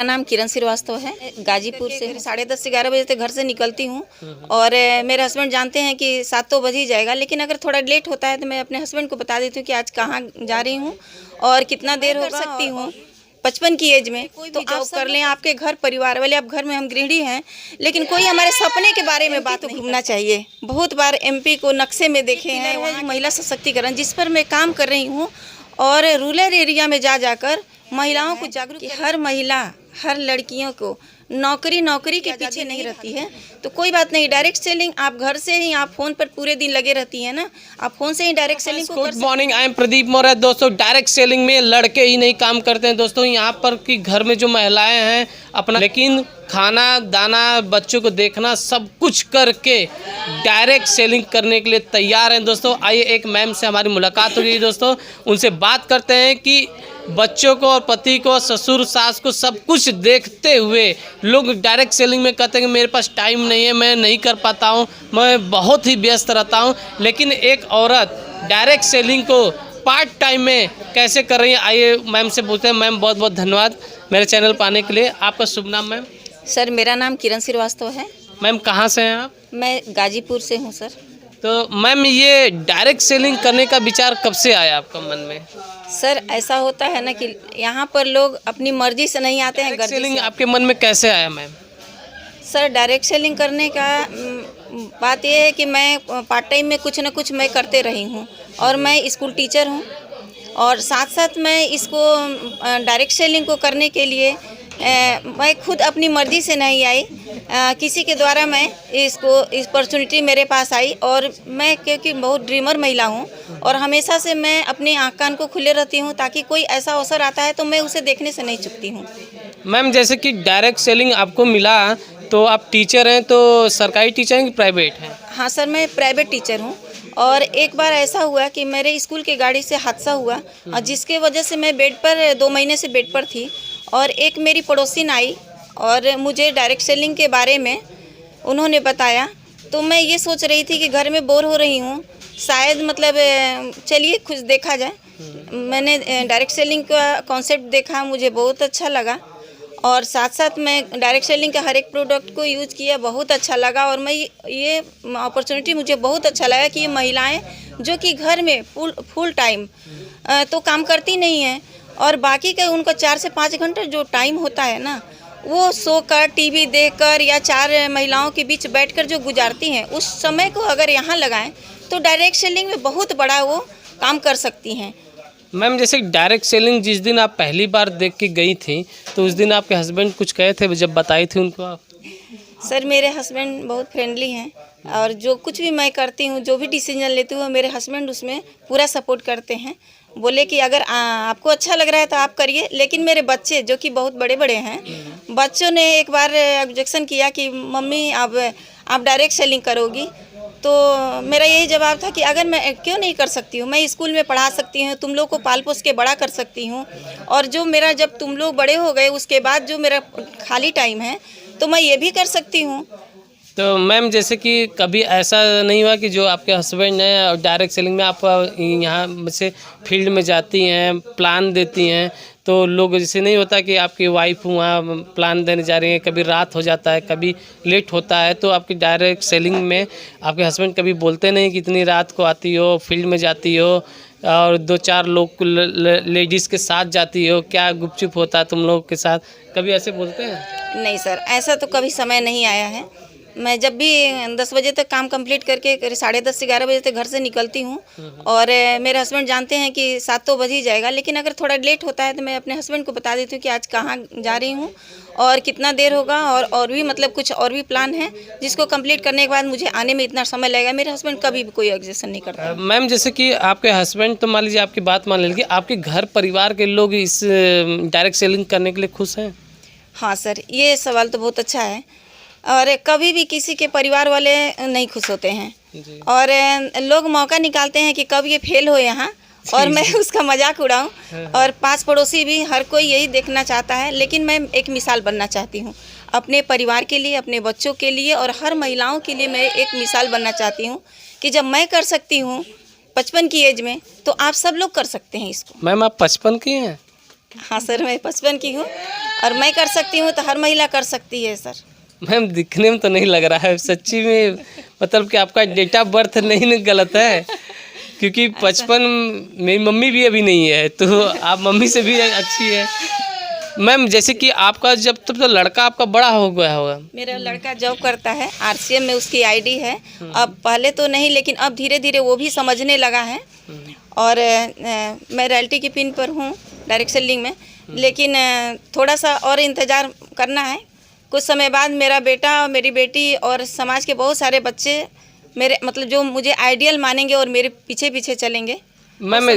मेरा नाम किरण श्रीवास्तव है। गाजीपुर से 10:30 से 11 बजे तक घर से निकलती हूँ और मेरे हस्बैंड जानते हैं कि 7 तो बज ही जाएगा, लेकिन अगर थोड़ा लेट होता है तो मैं अपने हस्बैंड को बता देती हूँ कि आज कहाँ जा रही हूँ और कितना देर हो सकती हूँ। 55 की एज में तो आप कर लें, आपके घर परिवार वाले, आप घर में हम गृहिणी हैं, लेकिन कोई हमारे सपने के बारे में बात नहीं घूमना चाहिए। बहुत बार एमपी को नक्शे में देखे हैं, वहाँ महिला सशक्तिकरण जिस पर मैं काम कर रही हूँ और रूरल एरिया में जाकर महिलाओं को जागरूक, हर महिला, हर लड़कियों को नौकरी के पीछे नहीं रहती है। तो कोई बात नहीं, डायरेक्ट सेलिंग आप घर से ही, आप फोन पर पूरे दिन लगे रहती है ना, आप फोन से ही डायरेक्ट सेलिंग को कर सकते हैं। Good morning, I am Pradeep Maurya. दोस्तों, डायरेक्ट सेलिंग में लड़के ही नहीं काम करते हैं दोस्तों, यहाँ पर कि घर में जो महिलाएं हैं अपना, लेकिन खाना दाना बच्चों को देखना सब कुछ करके डायरेक्ट सेलिंग करने के लिए तैयार हैं दोस्तों। आइए एक मैम से हमारी मुलाकात हो गई दोस्तों, उनसे बात करते हैं कि बच्चों को और पति को, ससुर सास को सब कुछ देखते हुए लोग डायरेक्ट सेलिंग में कहते हैं कि मेरे पास टाइम नहीं है, मैं नहीं कर पाता हूँ, मैं बहुत ही व्यस्त रहता हूँ। लेकिन एक औरत डायरेक्ट सेलिंग को पार्ट टाइम में कैसे कर रही है, आइए मैम से पूछते हैं। मैम बहुत बहुत धन्यवाद मेरे चैनल पर आने के लिए। आपका शुभ नाम मैम? सर मेरा नाम किरण श्रीवास्तव है। मैम कहाँ से हैं आप? मैं गाजीपुर से हूँ सर। तो मैम ये डायरेक्ट सेलिंग करने का विचार कब से आया आपका मन में? सर ऐसा होता है ना कि यहाँ पर लोग अपनी मर्जी से नहीं आते हैं। डायरेक्ट सेलिंग आपके मन में कैसे आया मैम? सर डायरेक्ट सेलिंग करने का बात यह है कि मैं पार्ट टाइम में कुछ ना कुछ मैं करते रही हूँ और मैं स्कूल टीचर हूँ और साथ साथ मैं इसको डायरेक्ट सेलिंग को करने के लिए मैं खुद अपनी मर्ज़ी से नहीं आई, किसी के द्वारा मैं इस अपॉर्चुनिटी मेरे पास आई और मैं क्योंकि बहुत ड्रीमर महिला हूँ और हमेशा से मैं अपने आँख कान को खुले रहती हूँ ताकि कोई ऐसा अवसर आता है तो मैं उसे देखने से नहीं चूकती हूँ। मैम जैसे कि डायरेक्ट सेलिंग आपको मिला तो आप टीचर हैं, तो सरकारी टीचर हैं कि प्राइवेट हैं? हाँ सर, मैं प्राइवेट टीचर हूँ और एक बार ऐसा हुआ कि मेरे स्कूल की गाड़ी से हादसा हुआ और जिसके वजह से मैं बेड पर 2 महीने से बेड पर थी और एक मेरी पड़ोसिन आई और मुझे डायरेक्ट सेलिंग के बारे में उन्होंने बताया। तो मैं ये सोच रही थी कि घर में बोर हो रही हूँ, शायद मतलब चलिए कुछ देखा जाए। मैंने डायरेक्ट सेलिंग का कॉन्सेप्ट देखा, मुझे बहुत अच्छा लगा और साथ साथ मैं डायरेक्ट सेलिंग का हर एक प्रोडक्ट को यूज़ किया, बहुत अच्छा लगा और मैं ये अपॉर्चुनिटी मुझे बहुत अच्छा लगा कि ये महिलाएं जो कि घर में फुल टाइम तो काम करती नहीं हैं और बाकी का उनका 4 से 5 घंटे जो टाइम होता है ना, वो सोकर टीवी देखकर या 4 महिलाओं के बीच बैठकर जो गुजारती हैं, उस समय को अगर यहाँ लगाएं तो डायरेक्ट सेलिंग में बहुत बड़ा वो काम कर सकती हैं। मैम जैसे डायरेक्ट सेलिंग जिस दिन आप पहली बार देख के गई थी तो उस दिन आपके हस्बैंड कुछ कहे थे जब बताई थी उनको आप? सर मेरे हस्बैंड बहुत फ्रेंडली हैं और जो कुछ भी मैं करती हूँ, जो भी डिसीजन लेती हूँ, मेरे हस्बैंड उसमें पूरा सपोर्ट करते हैं। बोले कि अगर आपको अच्छा लग रहा है तो आप करिए। लेकिन मेरे बच्चे जो कि बहुत बड़े बड़े हैं, बच्चों ने एक बार ऑब्जेक्शन किया कि मम्मी आप डायरेक्ट सेलिंग करोगी। तो मेरा यही जवाब था कि अगर मैं क्यों नहीं कर सकती हूँ, मैं स्कूल में पढ़ा सकती हूँ, तुम लोग को पाल पोस के बड़ा कर सकती हूँ और जो मेरा जब तुम लोग बड़े हो गए उसके बाद जो मेरा खाली टाइम है तो मैं ये भी कर सकती हूँ। तो मैम जैसे कि कभी ऐसा नहीं हुआ कि जो आपके हस्बैंड हैं और डायरेक्ट सेलिंग में आप यहाँ से फील्ड में जाती हैं, प्लान देती हैं, तो लोग जैसे नहीं होता कि आपकी वाइफ वहाँ प्लान देने जा रही है, कभी रात हो जाता है, कभी लेट होता है, तो आपकी डायरेक्ट सेलिंग में आपके हस्बैंड कभी बोलते नहीं कि इतनी रात को आती हो, फील्ड में जाती हो और 2-4 लोग लेडीज़ के साथ जाती हो, क्या गुपचुप होता है तुम लोगों के साथ, कभी ऐसे बोलते हैं? नहीं सर, ऐसा तो कभी समय नहीं आया है। मैं जब भी 10 बजे तक काम कंप्लीट करके 10:30 से 11 बजे तक घर से निकलती हूँ और मेरे हस्बैंड जानते हैं कि 7 तो बज ही जाएगा, लेकिन अगर थोड़ा लेट होता है तो मैं अपने हस्बैंड को बता देती हूँ कि आज कहाँ जा रही हूँ और कितना देर होगा और भी मतलब कुछ और भी प्लान है जिसको कंप्लीट करने के बाद मुझे आने में इतना समय लगेगा। मेरे हस्बैंड कभी भी कोई ऑब्जेक्शन नहीं करता। मैम जैसे कि आपके हस्बैंड तो मान लीजिए आपकी बात मान लीजिए, आपके घर परिवार के लोग इस डायरेक्ट सेलिंग करने के लिए खुश हैं? हाँ सर, ये सवाल तो बहुत अच्छा है और कभी भी किसी के परिवार वाले नहीं खुश होते हैं और लोग मौका निकालते हैं कि कब ये फेल हो यहाँ और मैं उसका मजाक उड़ाऊँ और 5 पड़ोसी भी, हर कोई यही देखना चाहता है। लेकिन मैं एक मिसाल बनना चाहती हूँ अपने परिवार के लिए, अपने बच्चों के लिए और हर महिलाओं के लिए। मैं एक मिसाल बनना चाहती हूँ कि जब मैं कर सकती हूँ 55 की एज में तो आप सब लोग कर सकते हैं इसको। मैम आप 55 की हैं? हाँ सर, मैं 55 की हूँ और मैं कर सकती हूँ तो हर महिला कर सकती है सर। मैम दिखने में तो नहीं लग रहा है सच्ची में, मतलब कि आपका डेट ऑफ बर्थ नहीं गलत है, क्योंकि 55 मेरी मम्मी भी अभी नहीं है, तो आप मम्मी से भी अच्छी है। मैम जैसे कि आपका जब तब तो लड़का आपका बड़ा हो गया होगा। मेरा लड़का जॉब करता है, RCM में उसकी ID है। अब पहले तो नहीं, लेकिन अब धीरे धीरे वो भी समझने लगा है। और मैं रॉयल्टी की पिन पर हूँ डायरेक्ट सेलिंग में, लेकिन थोड़ा सा और इंतज़ार करना है। कुछ समय बाद मेरा बेटा और मेरी बेटी और समाज के बहुत सारे बच्चे मेरे मतलब जो मुझे आइडियल मानेंगे और मेरे पीछे पीछे चलेंगे। मैम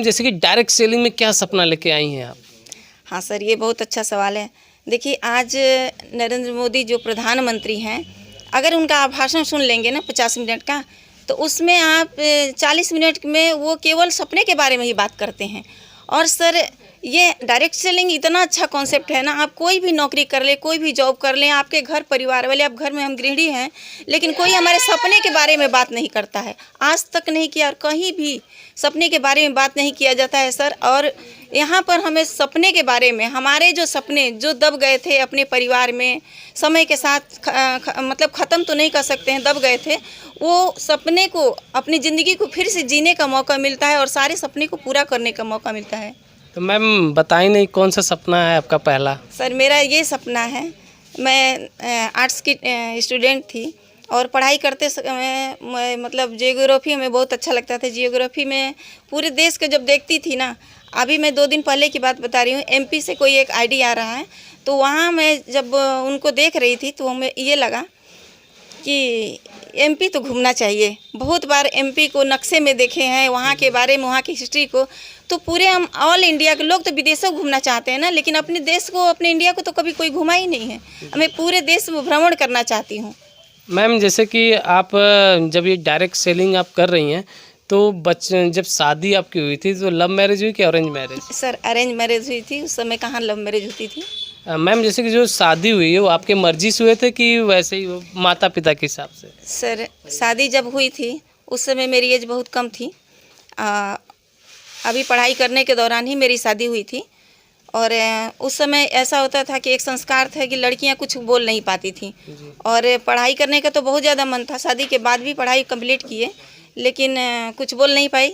जैसे कि डायरेक्ट सेलिंग में क्या सपना लेके आई हैं आप? हाँ सर, ये बहुत अच्छा सवाल है। देखिए, आज नरेंद्र मोदी जो प्रधानमंत्री हैं, अगर उनका आप भाषण सुन लेंगे ना 50 मिनट का, तो उसमें आप 40 मिनट में वो केवल सपने के बारे में ही बात करते हैं। और सर, ये डायरेक्ट सेलिंग इतना अच्छा कॉन्सेप्ट है ना, आप कोई भी नौकरी कर ले, कोई भी जॉब कर लें, आपके घर परिवार वाले, आप घर में हम गृहिणी हैं, लेकिन कोई हमारे सपने के बारे में बात नहीं करता है, आज तक नहीं किया, और कहीं भी सपने के बारे में बात नहीं किया जाता है सर। और यहाँ पर हमें सपने के बारे में, हमारे जो सपने जो दब गए थे अपने परिवार में, समय के साथ मतलब ख़त्म तो नहीं कर सकते हैं, दब गए थे, वो सपने को, अपनी ज़िंदगी को फिर से जीने का मौका मिलता है और सारे सपने को पूरा करने का मौका मिलता है। तो मैम बताइए नहीं, कौन सा सपना है आपका पहला? सर, मेरा ये सपना है, मैं आर्ट्स की स्टूडेंट थी और पढ़ाई करते समय मतलब जियोग्राफी हमें बहुत अच्छा लगता था। जियोग्राफी में पूरे देश को जब देखती थी ना, अभी मैं 2 दिन पहले की बात बता रही हूँ, MP से कोई एक ID आ रहा है, तो वहाँ मैं जब उनको देख रही थी तो हमें ये लगा कि MP तो घूमना चाहिए। बहुत बार MP को नक्शे में देखे हैं, वहाँ के बारे में, वहाँ की हिस्ट्री को, तो पूरे हम ऑल इंडिया के लोग तो विदेशों घूमना चाहते हैं ना, लेकिन अपने देश को, अपने इंडिया को तो कभी कोई घुमा ही नहीं है। मैं पूरे देश में भ्रमण करना चाहती हूँ। मैम जैसे कि आप जब ये डायरेक्ट सेलिंग आप कर रही हैं, तो जब शादी आपकी हुई थी तो लव मैरिज हुई कि arrange marriage? Sir, arrange marriage हुई थी, उस समय कहाँ लव मैरिज होती थी। मैम जैसे कि जो शादी हुई है वो आपके मर्जी से हुए थे कि वैसे ही माता पिता के हिसाब से? सर, शादी जब हुई थी उस समय मेरी एज बहुत कम थी। अभी पढ़ाई करने के दौरान ही मेरी शादी हुई थी। और उस समय ऐसा होता था कि एक संस्कार था कि लड़कियां कुछ बोल नहीं पाती थी, और पढ़ाई करने का तो बहुत ज़्यादा मन था। शादी के बाद भी पढ़ाई कंप्लीट किए, लेकिन कुछ बोल नहीं पाई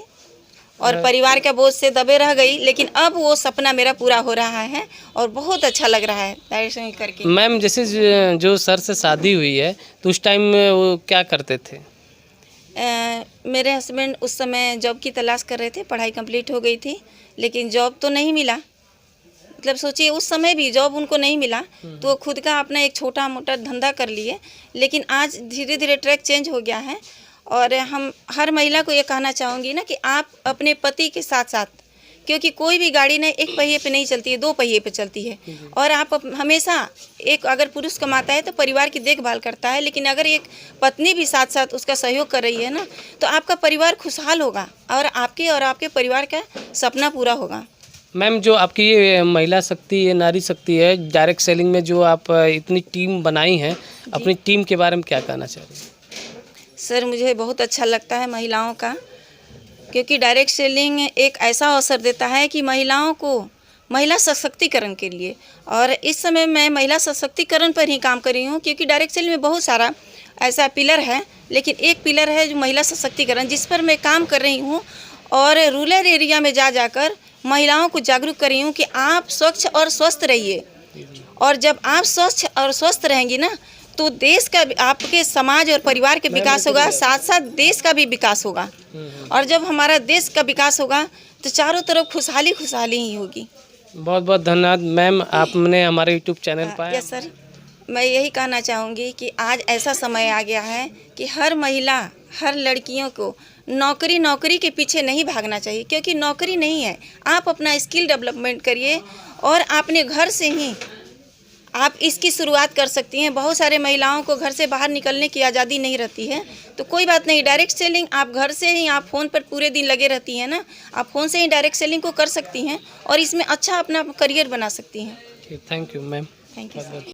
और परिवार के बोझ से दबे रह गई। लेकिन अब वो सपना मेरा पूरा हो रहा है और बहुत अच्छा लग रहा है डायरेक्ट करके। मैम जैसे जो सर से शादी हुई है तो उस टाइम में वो क्या करते थे? मेरे हस्बैंड उस समय जॉब की तलाश कर रहे थे, पढ़ाई कंप्लीट हो गई थी, लेकिन जॉब तो नहीं मिला। मतलब सोचिए, उस समय भी जॉब उनको नहीं मिला, तो वो खुद का अपना एक छोटा मोटा धंधा कर लिए। लेकिन आज धीरे धीरे ट्रैक चेंज हो गया है। और हम हर महिला को ये कहना चाहूँगी ना कि आप अपने पति के साथ साथ, क्योंकि कोई भी गाड़ी ना एक पहिए पे नहीं चलती है, 2 पहिए पे चलती है। और आप हमेशा, एक अगर पुरुष कमाता है तो परिवार की देखभाल करता है, लेकिन अगर एक पत्नी भी साथ साथ उसका सहयोग कर रही है ना, तो आपका परिवार खुशहाल होगा और आपके परिवार का सपना पूरा होगा। मैम जो आपकी ये महिला शक्ति है, नारी शक्ति है, डायरेक्ट सेलिंग में जो आप इतनी टीम बनाई हैं, अपनी टीम के बारे में क्या कहना चाह रही हैं? सर, मुझे बहुत अच्छा लगता है महिलाओं का, क्योंकि डायरेक्ट सेलिंग एक ऐसा अवसर देता है कि महिलाओं को, महिला सशक्तिकरण के लिए, और इस समय मैं महिला सशक्तिकरण पर ही काम कर रही हूँ, क्योंकि डायरेक्ट सेलिंग में बहुत सारा ऐसा पिलर है, लेकिन एक पिलर है जो महिला सशक्तिकरण, जिस पर मैं काम कर रही हूँ। और रूरल एरिया में जाकर महिलाओं को जागरूक कर रही हूँ कि आप स्वच्छ और स्वस्थ रहिए, और जब आप स्वच्छ और स्वस्थ रहेंगी ना, तो देश का, आपके समाज और परिवार के विकास होगा, साथ साथ देश का भी विकास होगा। और जब हमारा देश का विकास होगा तो चारों तरफ खुशहाली खुशहाली ही होगी। बहुत बहुत धन्यवाद मैम, आपने हमारे यूट्यूब चैनल पर। यस सर, मैं यही कहना चाहूँगी कि आज ऐसा समय आ गया है कि हर महिला, हर लड़कियों को नौकरी के पीछे नहीं भागना चाहिए, क्योंकि नौकरी नहीं है। आप अपना स्किल डेवलपमेंट करिए और अपने घर से ही आप इसकी शुरुआत कर सकती हैं। बहुत सारे महिलाओं को घर से बाहर निकलने की आज़ादी नहीं रहती है, तो कोई बात नहीं, डायरेक्ट सेलिंग आप घर से ही, आप फ़ोन पर पूरे दिन लगे रहती हैं ना, आप फ़ोन से ही डायरेक्ट सेलिंग को कर सकती हैं और इसमें अच्छा अपना करियर बना सकती हैं। Thank you ma'am. Thank you.